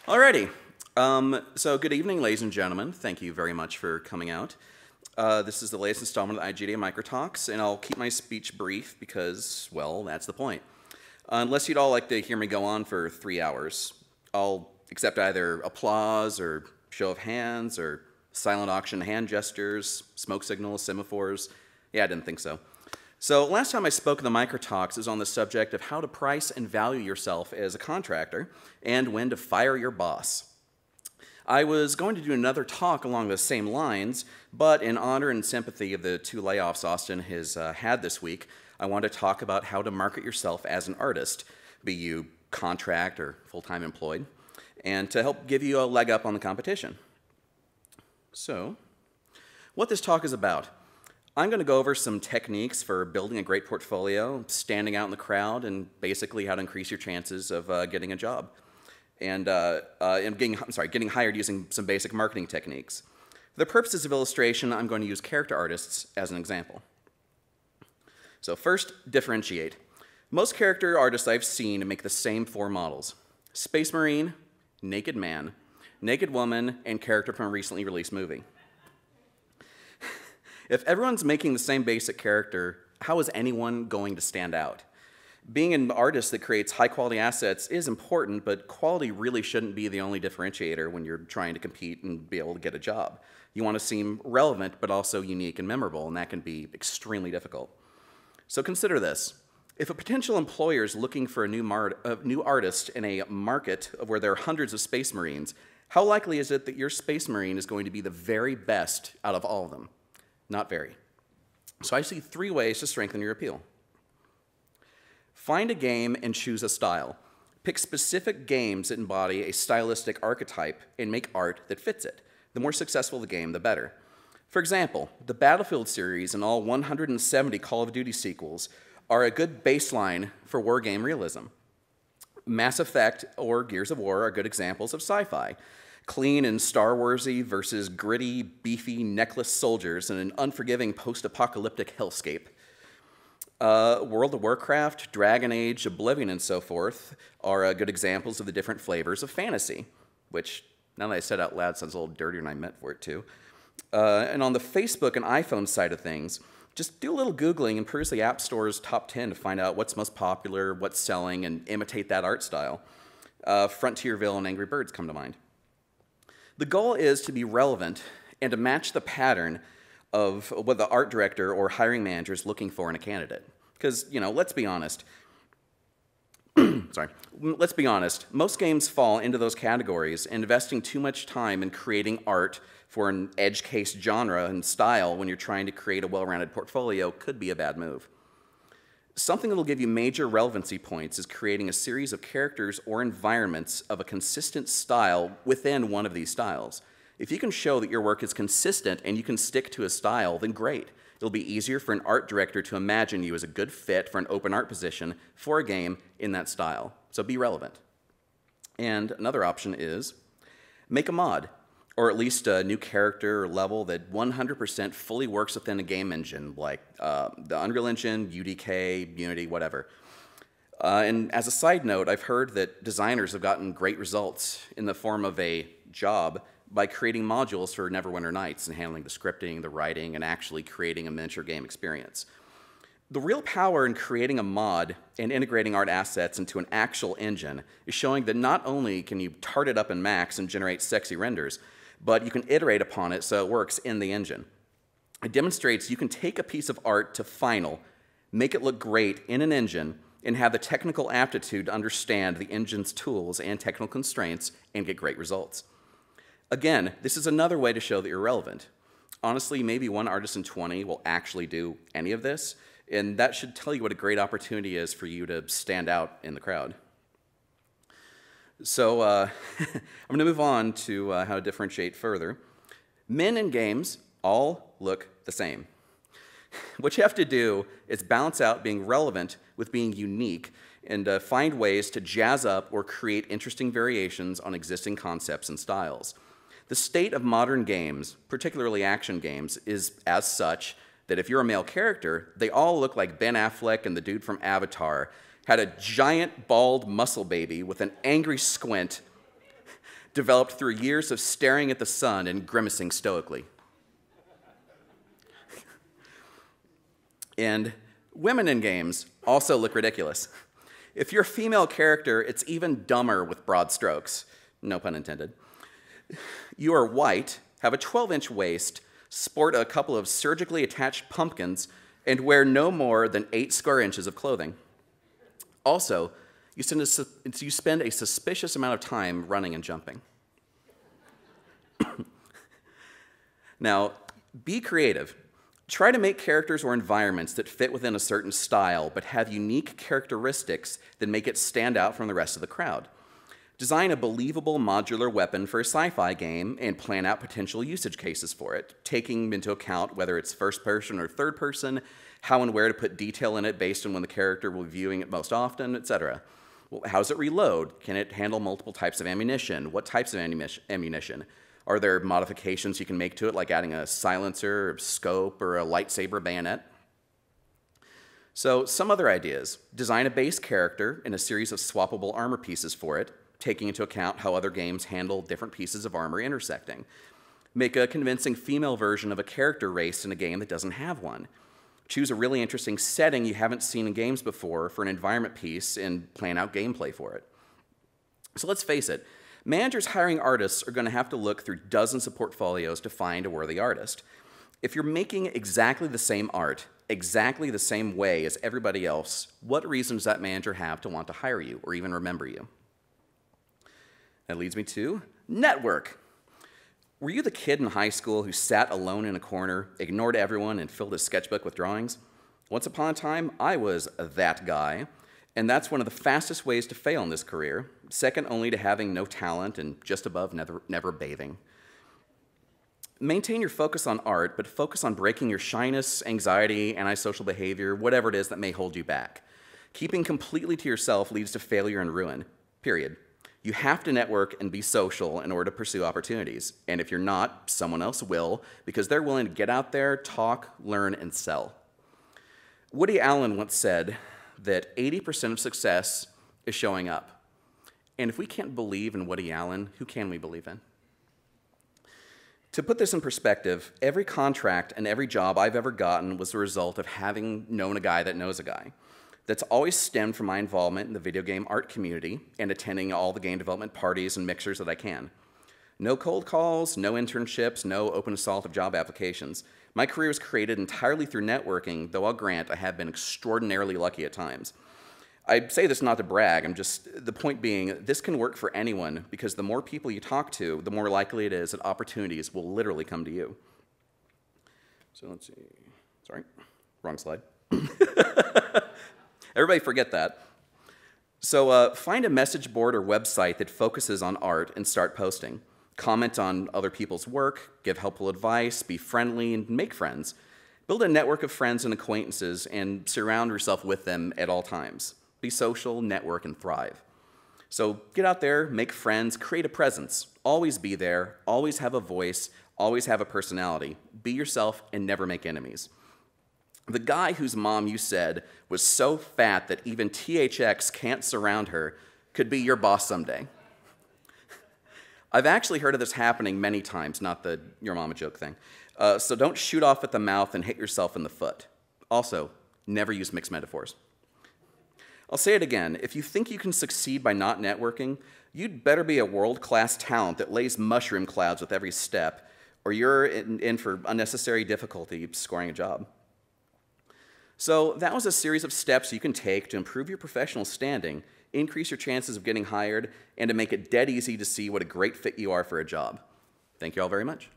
Alrighty. So good evening, ladies and gentlemen. Thank you very much for coming out. This is the latest installment of the IGDA Microtalks, and I'll keep my speech brief because, well, that's the point. Unless you'd all like to hear me go on for 3 hours, I'll accept either applause or show of hands or silent auction hand gestures, smoke signals, semaphores. Yeah, I didn't think so. So last time I spoke in the Microtalks is on the subject of how to price and value yourself as a contractor and when to fire your boss. I was going to do another talk along the same lines, but in honor and sympathy of the 2 layoffs Austin has had this week, I want to talk about how to market yourself as an artist, be you contract or full-time employed, and to help give you a leg up on the competition. So, what this talk is about. I'm going to go over some techniques for building a great portfolio, standing out in the crowd, and basically how to increase your chances of getting a job. And getting hired using some basic marketing techniques. For the purposes of illustration, I'm going to use character artists as an example. So first, differentiate. Most character artists I've seen make the same 4 models: Space Marine, Naked Man, Naked Woman, and character from a recently released movie. If everyone's making the same basic character, how is anyone going to stand out? Being an artist that creates high-quality assets is important, but quality really shouldn't be the only differentiator when you're trying to compete and be able to get a job. You want to seem relevant, but also unique and memorable, and that can be extremely difficult. So consider this. If a potential employer is looking for a new artist in a market where there are hundreds of Space Marines, how likely is it that your Space Marine is going to be the very best out of all of them? Not very. So I see 3 ways to strengthen your appeal. Find a game and choose a style. Pick specific games that embody a stylistic archetype and make art that fits it. The more successful the game, the better. For example, the Battlefield series and all 170 Call of Duty sequels are a good baseline for war game realism. Mass Effect or Gears of War are good examples of sci-fi. Clean and Star Warsy versus gritty, beefy, necklace soldiers in an unforgiving post-apocalyptic hellscape. World of Warcraft, Dragon Age, Oblivion, and so forth are good examples of the different flavors of fantasy, which, now that I said out loud, sounds a little dirtier than I meant for it to. And on the Facebook and iPhone side of things, just do a little Googling and peruse the App Store's top 10 to find out what's most popular, what's selling, and imitate that art style. Frontierville and Angry Birds come to mind. The goal is to be relevant and to match the pattern of what the art director or hiring manager is looking for in a candidate. Because, let's be honest. Let's be honest. Most games fall into those categories, and investing too much time in creating art for an edge case genre and style when you're trying to create a well-rounded portfolio could be a bad move. Something that will give you major relevancy points is creating a series of characters or environments of a consistent style within one of these styles. If you can show that your work is consistent and you can stick to a style, then great. It'll be easier for an art director to imagine you as a good fit for an open art position for a game in that style. So be relevant. And another option is make a mod, or at least a new character or level that 100% fully works within a game engine, like the Unreal Engine, UDK, Unity, whatever. And as a side note, I've heard that designers have gotten great results in the form of a job by creating modules for Neverwinter Nights and handling the scripting, the writing, and actually creating a miniature game experience. The real power in creating a mod and integrating art assets into an actual engine is showing that not only can you tart it up in Max and generate sexy renders, but you can iterate upon it so it works in the engine. It demonstrates you can take a piece of art to final, make it look great in an engine, and have the technical aptitude to understand the engine's tools and technical constraints and get great results. Again, this is another way to show that you're relevant. Honestly, maybe 1 artist in 20 will actually do any of this, and that should tell you what a great opportunity is for you to stand out in the crowd. So I'm going to move on to how to differentiate further. Men in games all look the same. What you have to do is balance out being relevant with being unique and find ways to jazz up or create interesting variations on existing concepts and styles. The state of modern games, particularly action games, is as such that if you're a male character, they all look like Ben Affleck and the dude from Avatar had a giant, bald muscle baby with an angry squint developed through years of staring at the sun and grimacing stoically. And women in games also look ridiculous. If you're a female character, it's even dumber with broad strokes. No pun intended. You are white, have a 12-inch waist, sport a couple of surgically attached pumpkins, and wear no more than 8 square inches of clothing. Also, you spend a suspicious amount of time running and jumping. Now, be creative. Try to make characters or environments that fit within a certain style, but have unique characteristics that make it stand out from the rest of the crowd. Design a believable modular weapon for a sci-fi game and plan out potential usage cases for it, taking into account whether it's first person or third person, how and where to put detail in it based on when the character will be viewing it most often, etc. Well, how does it reload? Can it handle multiple types of ammunition? What types of ammunition? Are there modifications you can make to it, like adding a silencer, or scope, or a lightsaber bayonet? So, some other ideas. Design a base character and a series of swappable armor pieces for it, taking into account how other games handle different pieces of armor intersecting. Make a convincing female version of a character race in a game that doesn't have one. Choose a really interesting setting you haven't seen in games before for an environment piece and plan out gameplay for it. So let's face it, managers hiring artists are going to have to look through dozens of portfolios to find a worthy artist. If you're making exactly the same art, exactly the same way as everybody else, what reason does that manager have to want to hire you or even remember you? That leads me to network. Were you the kid in high school who sat alone in a corner, ignored everyone, and filled his sketchbook with drawings? Once upon a time, I was that guy, and that's one of the fastest ways to fail in this career, second only to having no talent and just above never bathing. Maintain your focus on art, but focus on breaking your shyness, anxiety, antisocial behavior, whatever it is that may hold you back. Keeping completely to yourself leads to failure and ruin, period. You have to network and be social in order to pursue opportunities. And if you're not, someone else will, because they're willing to get out there, talk, learn, and sell. Woody Allen once said that 80% of success is showing up. And if we can't believe in Woody Allen, who can we believe in? To put this in perspective, every contract and every job I've ever gotten was the result of having known a guy that knows a guy. That's always stemmed from my involvement in the video game art community and attending all the game development parties and mixers that I can. No cold calls, no internships, no open assault of job applications. My career was created entirely through networking, though I'll grant I have been extraordinarily lucky at times. I say this not to brag, the point being, this can work for anyone because the more people you talk to, the more likely it is that opportunities will literally come to you. So let's see, sorry, wrong slide. Everybody forget that. So find a message board or website that focuses on art and start posting. Comment on other people's work, give helpful advice, be friendly, and make friends. Build a network of friends and acquaintances and surround yourself with them at all times. Be social, network, and thrive. So get out there, make friends, create a presence. Always be there, always have a voice, always have a personality. Be yourself and never make enemies. The guy whose mom you said was so fat that even THX can't surround her could be your boss someday. I've actually heard of this happening many times, not the your mama joke thing. So don't shoot off at the mouth and hit yourself in the foot. Also, never use mixed metaphors. I'll say it again, if you think you can succeed by not networking, you'd better be a world-class talent that lays mushroom clouds with every step, or you're in for unnecessary difficulty scoring a job. So that was a series of steps you can take to improve your professional standing, increase your chances of getting hired, and to make it dead easy to see what a great fit you are for a job. Thank you all very much.